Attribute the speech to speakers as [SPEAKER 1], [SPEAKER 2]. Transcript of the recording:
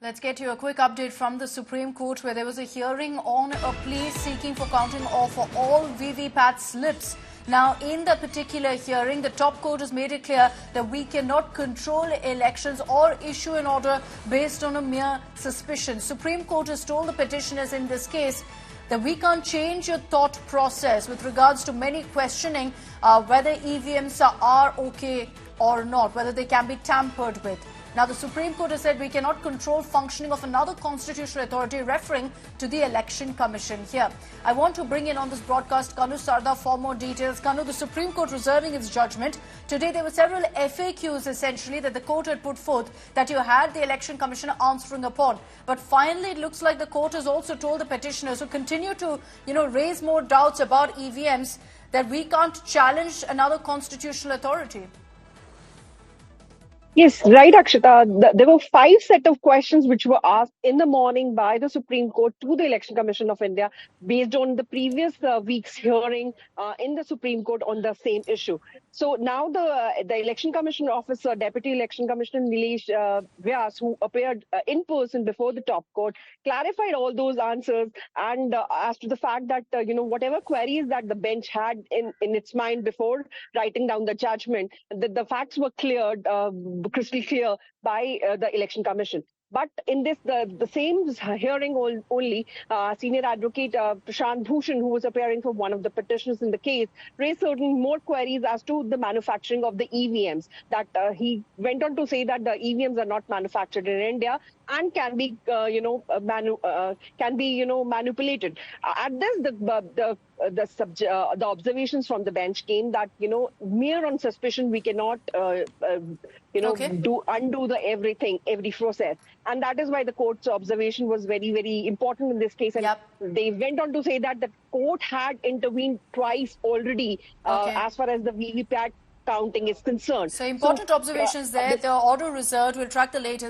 [SPEAKER 1] Let's get you a quick update from the Supreme Court, where there was a hearing on a plea seeking for counting of all VVPAT slips. Now, in the particular hearing, the top court has made it clear that we cannot control elections or issue an order based on a mere suspicion. Supreme Court has told the petitioners in this case that we can't change your thought process with regards to many questioning whether EVMs are okay or not, whether they can be tampered with. Now, the Supreme Court has said we cannot control functioning of another constitutional authority, referring to the Election Commission here. I want to bring in on this broadcast Khanna Sarda for more details. Khanna, the Supreme Court reserving its judgment. Today, there were several FAQs essentially that the court had put forth that you had the Election Commission answering upon. But finally, it looks like the court has also told the petitioners who continue to, raise more doubts about EVMs that we can't challenge another constitutional authority.
[SPEAKER 2] Yes, right, Akshita. There were 5 set of questions which were asked in the morning by the Supreme Court to the Election Commission of India based on the previous week's hearing in the Supreme Court on the same issue. So now the Election Commission officer, Deputy Election Commissioner Nilesh Vyas, who appeared in person before the top court, clarified all those answers and as to the fact that, whatever queries that the bench had in its mind before writing down the judgment, the facts were cleared, crystal clear by the Election Commission. But in this, the same hearing only, senior advocate Bhushan, who was appearing for one of the petitioners in the case, raised certain more queries as to the manufacturing of the EVMs. That he went on to say that the EVMs are not manufactured in India and can be, manipulated. At this, the observations from the bench came that mere on suspicion we cannot undo every process, and that is why the court's observation was very, very important in this case. And they went on to say that the court had intervened twice already as far as the VVPAT counting is concerned.
[SPEAKER 1] So important observations there. The order reserved. We'll track the latest.